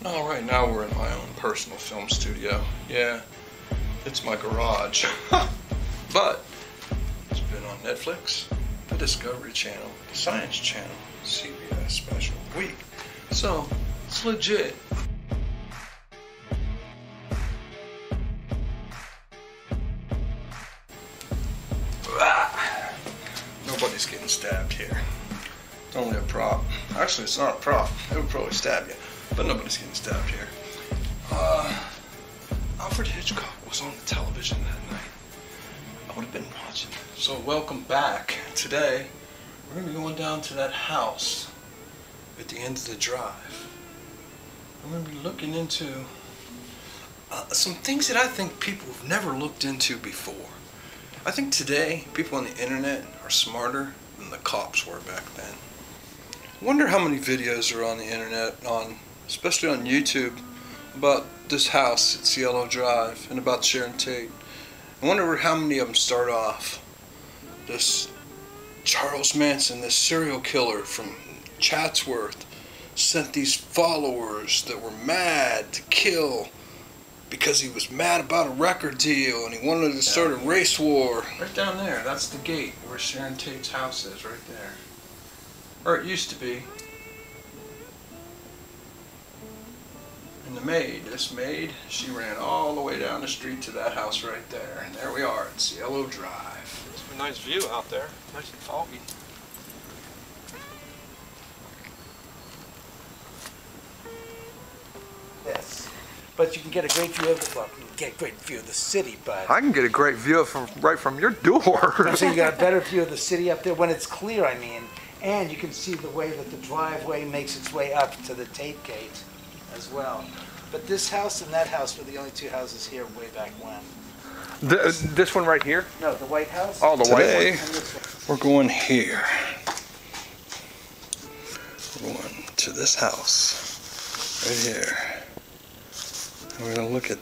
No, right now we're in my own personal film studio. Yeah, it's my garage. But it's been on Netflix, the Discovery Channel, the Science Channel, CBS Special Week. So, it's legit. Nobody's getting stabbed here. It's only a prop. Actually, it's not a prop. It would probably stab you. But nobody's getting stabbed here. Alfred Hitchcock was on the television that night. I would have been watching. So welcome back. Today, we're going to be going down to that house at the end of the drive. I'm going to be looking into some things that I think people have never looked into before. I think today, people on the internet are smarter than the cops were back then. I wonder how many videos are on the internet, especially on YouTube, about this house at Cielo Drive and about Sharon Tate. I wonder how many of them start off. This Charles Manson, this serial killer from Chatsworth, sent these followers that were mad to kill because he was mad about a record deal and he wanted to start a race war. Right down there, that's the gate where Sharon Tate's house is, right there. Or it used to be. And the maid, this maid, she ran all the way down the street to that house right there. And there we are at Cielo Drive. It's a nice view out there, nice and foggy. Yes. But you can get a great view of the, well, you can get a great view of the city, but... I can get a great view right from your door. So you got a better view of the city up there, when it's clear, I mean. And you can see the way that the driveway makes its way up to the Tate gate as well. But this house and that house were the only two houses here way back when. This one right here? No, the White House. Oh, the Today, white one. we're going here. We're going to this house right here. And we're going to look at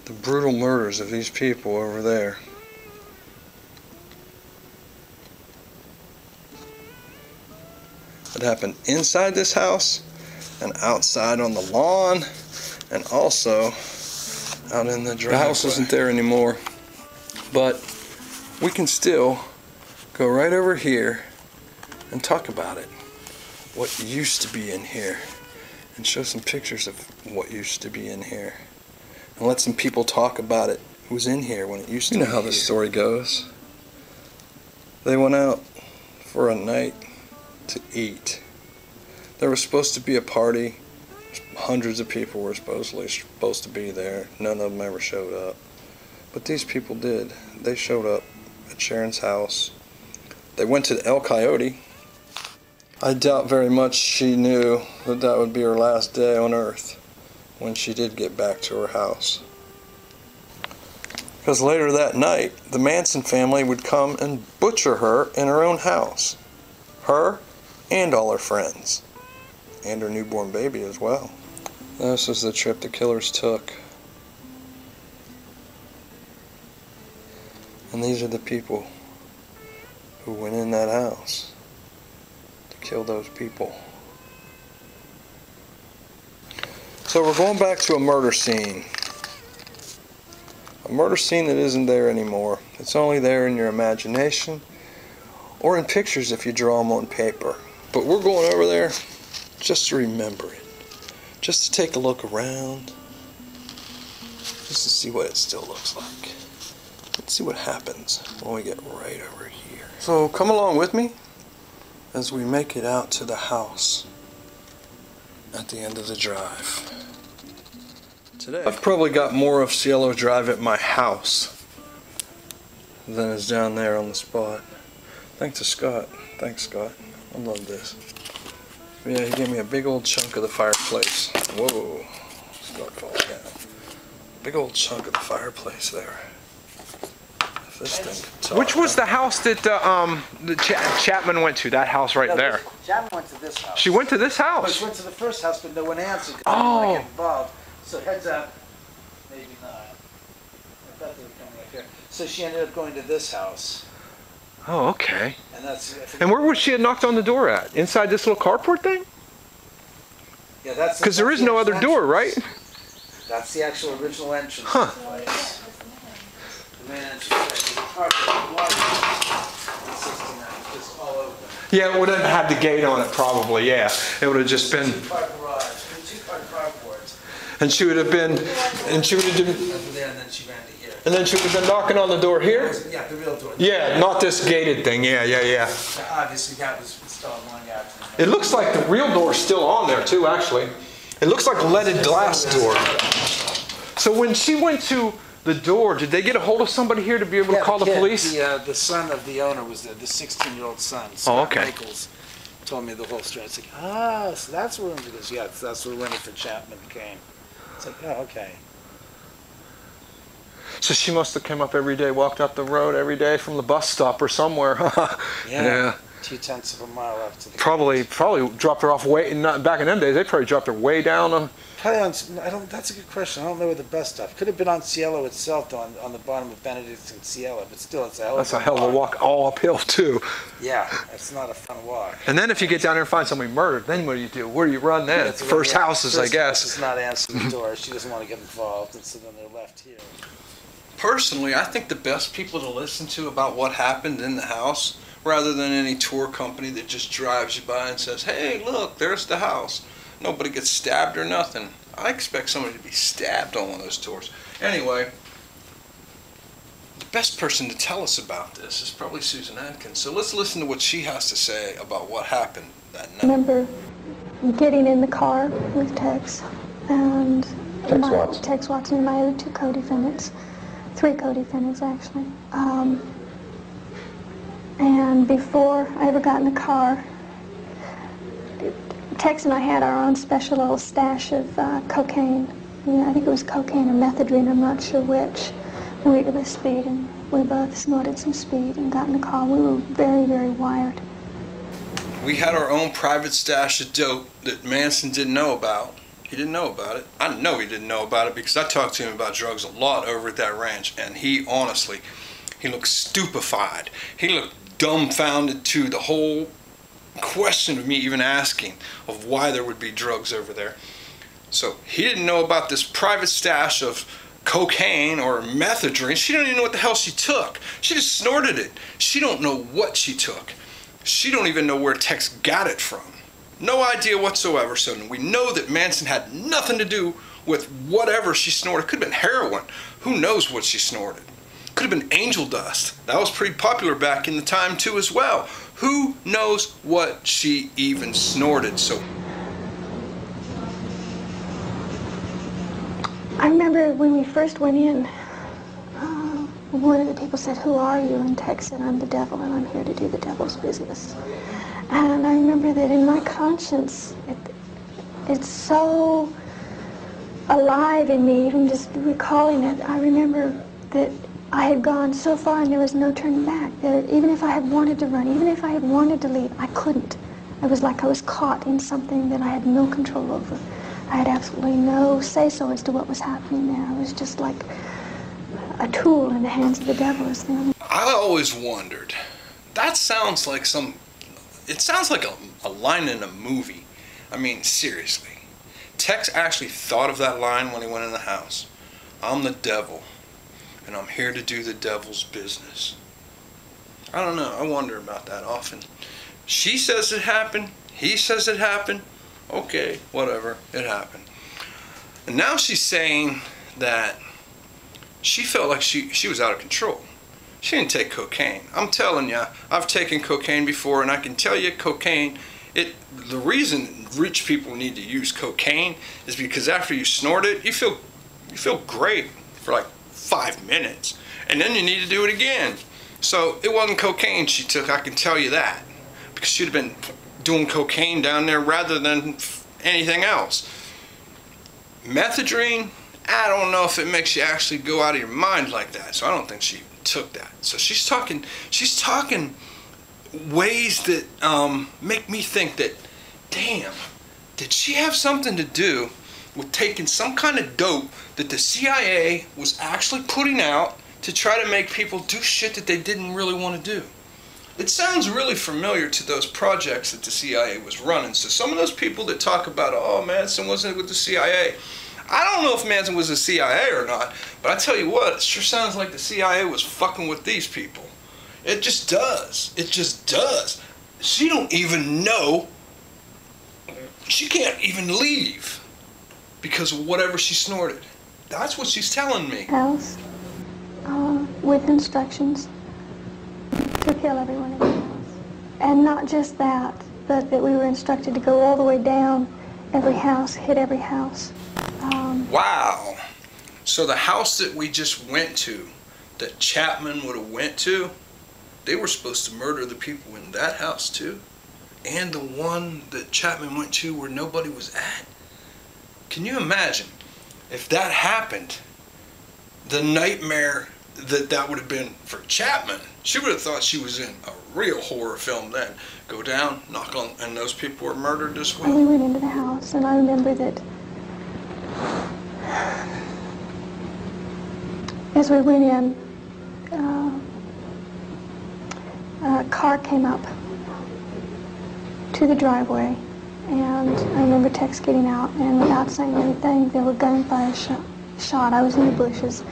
the brutal murders of these people over there. It happened inside this house and outside on the lawn and also out in the driveway. The house isn't there anymore, but we can still go right over here and talk about it. What used to be in here, and show some pictures of what used to be in here, and let some people talk about it who was in here when it used to be. You know how the story goes. They went out for a night to eat. There was supposed to be a party. Hundreds of people were supposed to be there. None of them ever showed up. But these people did. They showed up at Sharon's house. They went to El Coyote. I doubt very much she knew that that would be her last day on earth when she did get back to her house. Because later that night, the Manson family would come and butcher her in her own house. Her and all her friends. And her newborn baby as well. This is the trip the killers took. And these are the people who went in that house to kill those people. So we're going back to a murder scene. A murder scene that isn't there anymore. It's only there in your imagination or in pictures if you draw them on paper. But we're going over there just to remember it. Just to take a look around. Just to see what it still looks like. Let's see what happens when we get right over here. So come along with me as we make it out to the house at the end of the drive. Today, I've probably got more of Cielo Drive at my house than is down there on the spot. Thanks to Scott. Thanks, Scott. I love this. Yeah, he gave me a big old chunk of the fireplace. Whoa. Scott falling down. Big old chunk of the fireplace there. If this thing could talk. Which was the house that Chapman went to? That house right there. Chapman went to this house. She went to this house? But she went to the first house, but no one answered. Oh. Get involved. So heads up. Maybe not. I thought they were coming up here. So she ended up going to this house. Oh, okay. And that's. And where would she have knocked on the door at? Inside this little carport thing? Yeah, that's Because there is no other door, right? That's the actual original entrance Huh. to the place. The main entrance, there's a carpet, water, 69, just all over. Yeah, it would have had the gate on it probably, yeah. It would have just been, Two-car garage, two-car carports. and she would have been, Over there, and then she ran to here. and then she would have been knocking on the door here? Yeah, the real door. Yeah, not this gated thing, yeah. Obviously, that was installed long after. It looks like the real door's still on there too, actually. It looks like a leaded glass door. So when she went to the door, did they get a hold of somebody here to be able to call the police? The son of the owner was there, the 16-year-old son, Scott okay. Michaels, told me the whole story. It's like, so that's where it is. Yeah, that's where Winifred Chapman came. It's like, oh, okay. So she must have come up every day, walked up the road every day from the bus stop or somewhere. Yeah. 2/10 of a mile up to the Probably dropped her off way. Not back in them days. They probably dropped her way down. Probably on. That's a good question. I don't know where the bus stop. Could have been on Cielo itself, though, on the bottom of Benedict and Cielo. But still, it's a hell of a walk. That's a hell of a walk, all uphill too. Yeah, it's not a fun walk. And then if you get down there and find somebody murdered, then what do? Where do you run then? That's First houses, I guess. She's not answering the door. She doesn't want to get involved, and so then they're left here. Personally, I think the best people to listen to about what happened in the house, rather than any tour company that just drives you by and says, hey, look, there's the house. Nobody gets stabbed or nothing. I expect somebody to be stabbed on one of those tours. Anyway, the best person to tell us about this is probably Susan Atkins. So let's listen to what she has to say about what happened that night. I remember getting in the car with Tex and Tex Watson and my other two co-defendants. 3 co-defendants, actually. And before I ever got in the car, Tex and I had our own special little stash of cocaine. I think it was cocaine or methadone, I'm not sure which. We were speed, and we both snorted some speed and got in the car. We were very, very wired. We had our own private stash of dope that Manson didn't know about. He didn't know about it. I know he didn't know about it because I talked to him about drugs a lot over at that ranch, and he honestly, he looked stupefied. He looked dumbfounded to the whole question of me even asking of why there would be drugs over there. So he didn't know about this private stash of cocaine or methadone. She don't even know what the hell she took. She just snorted it. She don't know what she took. She don't even know where Tex got it from. No idea whatsoever. So we know that Manson had nothing to do with whatever she snorted. Could have been heroin. Who knows what she snorted? Could have been angel dust. That was pretty popular back in the time too as well. Who knows what she even snorted? So I remember when we first went in, one of the people said, "Who are you?" And Tex said, "I'm the devil, and I'm here to do the devil's business." And I remember that in my conscience, it's so alive in me, even just recalling it. I remember that I had gone so far and there was no turning back. That even if I had wanted to run, even if I had wanted to leave, I couldn't. It was like I was caught in something that I had no control over. I had absolutely no say-so as to what was happening there. I was just like a tool in the hands of the devil. I always wondered, that sounds like it sounds like a line in a movie. I mean, seriously. Tex actually thought of that line when he went in the house. I'm the devil, and I'm here to do the devil's business. I don't know. I wonder about that often. She says it happened. He says it happened. Okay, whatever. It happened. And now she's saying that she felt like she was out of control. She didn't take cocaine. I'm telling you, I've taken cocaine before, and I can tell you cocaine, the reason rich people need to use cocaine is because after you snort it, you feel great for like 5 minutes, and then you need to do it again. So it wasn't cocaine she took, I can tell you that, because she'd have been doing cocaine down there rather than anything else. Methadone, I don't know if it makes you actually go out of your mind like that, so I don't think she took that. So she's talking ways that make me think that, damn, did she have something to do with taking some kind of dope that the CIA was actually putting out to try to make people do shit that they didn't really want to do? It sounds really familiar to those projects that the CIA was running. So some of those people that talk about, oh, Manson wasn't with the CIA. I don't know if Manson was the CIA or not, but I tell you what, it sure sounds like the CIA was fucking with these people. It just does. It just does. She don't even know. She can't even leave because of whatever she snorted. That's what she's telling me. House, with instructions to kill everyone in the house. And not just that, but that we were instructed to go all the way down every house, hit every house. Wow. So the house that we just went to, that Chapman would have went to, they were supposed to murder the people in that house too? And the one that Chapman went to where nobody was at? Can you imagine if that happened, the nightmare that would have been for Chapman? She would have thought she was in a real horror film then. Go down, knock on, and those people were murdered as well. And we went into the house, and I remember that as we went in, a car came up to the driveway, and I remember Tex getting out, and without saying anything, there were gunfire shot. I was in the bushes,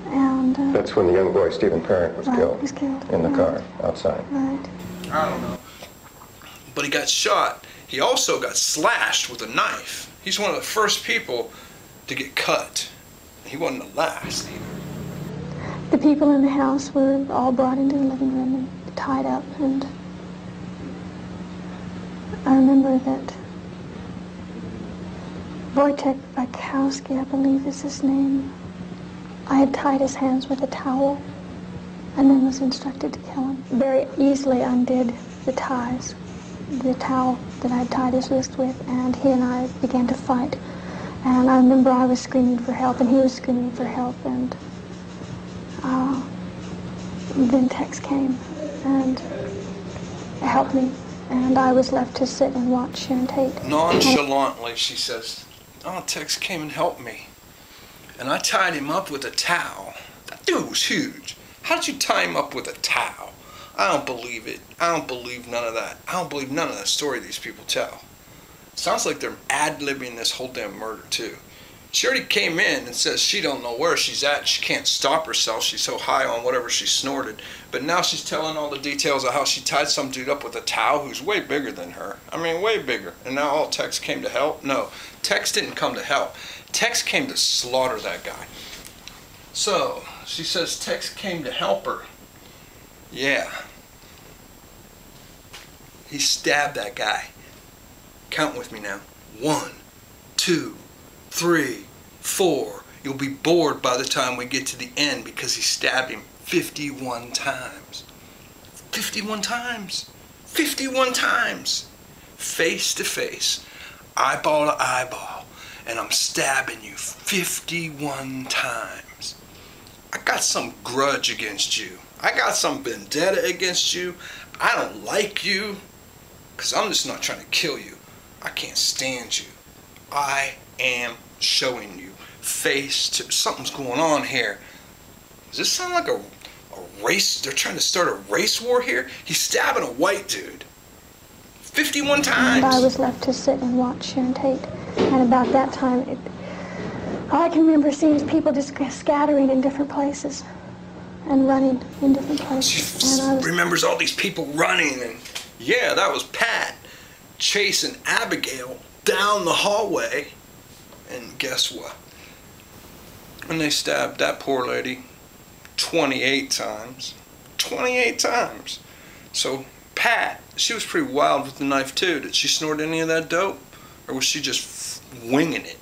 and that's when the young boy Stephen Parent was killed. He was killed in the car outside. Right. I don't know. But he got shot. He also got slashed with a knife. He's one of the first people to get cut. He wasn't the last either. The people in the house were all brought into the living room and tied up, and I remember that Wojtek Bakowski, I believe is his name, I had tied his hands with a towel and then was instructed to kill him. Very easily undid the ties, the towel that I had tied his wrist with, and he and I began to fight. And I remember I was screaming for help, and he was screaming for help, and then Tex came and helped me, and I was left to sit and watch Sharon Tate. Nonchalantly, she says, oh, Tex came and helped me. And I tied him up with a towel. That dude was huge. How did you tie him up with a towel? I don't believe it. I don't believe none of that. I don't believe none of that story these people tell. Sounds like they're ad-libbing this whole damn murder too. She already came in and says she don't know where she's at. She can't stop herself. She's so high on whatever she snorted. But now she's telling all the details of how she tied some dude up with a towel who's way bigger than her. I mean, way bigger. And now all Tex came to help? No, Tex didn't come to help. Tex came to slaughter that guy. So, she says Tex came to help her. Yeah. He stabbed that guy. Count with me now. 1, 2, 3, 4. You'll be bored by the time we get to the end because he stabbed him 51 times. 51 times. 51 times. Face to face. Eyeball to eyeball. And I'm stabbing you 51 times. I got some grudge against you. I got some vendetta against you. I don't like you. Because I'm just not trying to kill you. I can't stand you. I am showing you face to... Something's going on here. Does this sound like a race? They're trying to start a race war here? He's stabbing a white dude 51 times. And I was left to sit and watch Sharon Tate. And about that time, I can remember seeing people just scattering in different places and running in different places. She remembers all these people running, and yeah, that was Pat chasing Abigail down the hallway. And guess what? And they stabbed that poor lady 28 times. 28 times. So Pat, she was pretty wild with the knife too. Did she snort any of that dope? Or was she just winging it?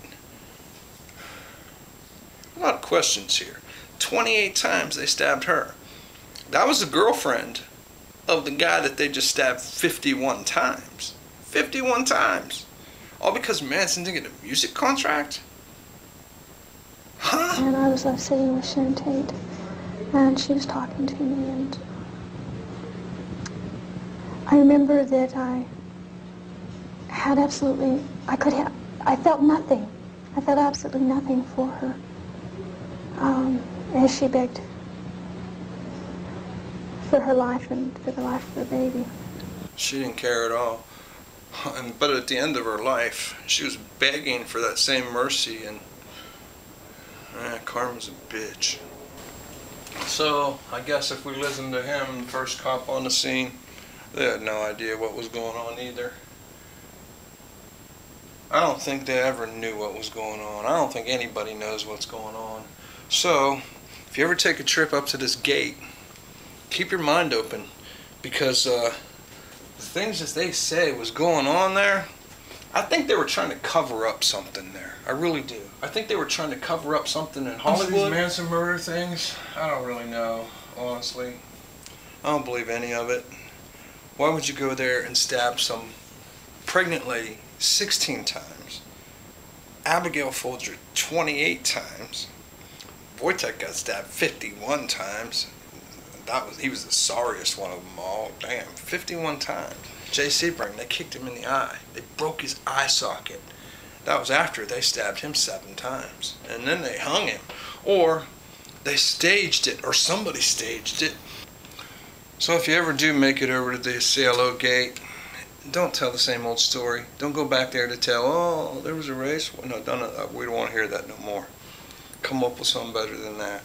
A lot of questions here. 28 times they stabbed her. That was the girlfriend of the guy that they just stabbed 51 times. 51 times. All because Manson didn't get a music contract? Huh? And I was left sitting with Sharon Tate, and she was talking to me, and I remember that I had absolutely, I felt nothing. I felt absolutely nothing for her as she begged for her life and for the life of her baby. She didn't care at all. But at the end of her life, she was begging for that same mercy, and karma's a bitch. So, I guess if we listened to him, the first cop on the scene, they had no idea what was going on either. I don't think they ever knew what was going on. I don't think anybody knows what's going on. So, if you ever take a trip up to this gate, keep your mind open, because the things that they say was going on there, I think they were trying to cover up something there. I really do. I think they were trying to cover up something in Hollywood. These Manson murder things, I don't really know, honestly. I don't believe any of it. Why would you go there and stab some pregnant lady 16 times? Abigail Folger 28 times. Wojtek got stabbed 51 times. He was the sorriest one of them all. Damn, 51 times. Jay Sebring, they kicked him in the eye. They broke his eye socket. That was after they stabbed him 7 times. And then they hung him. Or they staged it, or somebody staged it. So if you ever do make it over to the Cielo gate, don't tell the same old story. Don't go back there to tell, oh, there was a race. Well, no, we don't want to hear that no more. Come up with something better than that.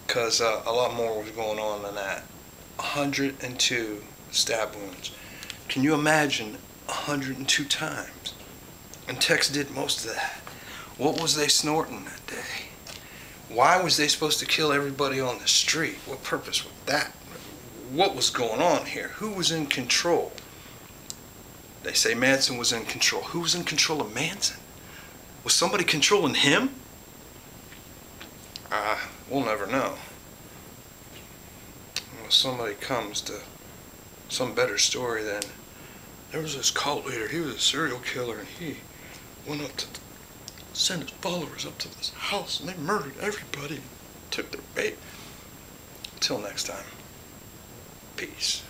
Because a lot more was going on than that. 102 stab wounds. Can you imagine 102 times? And Tex did most of that. What was they snorting that day? Why was they supposed to kill everybody on the street? What purpose was that? What was going on here? Who was in control? They say Manson was in control. Who was in control of Manson? Was somebody controlling him? We'll never know. Unless somebody comes to some better story than, there was this cult leader, he was a serial killer, and he went up to send his followers up to this house, and they murdered everybody, took their bait. Until next time, peace.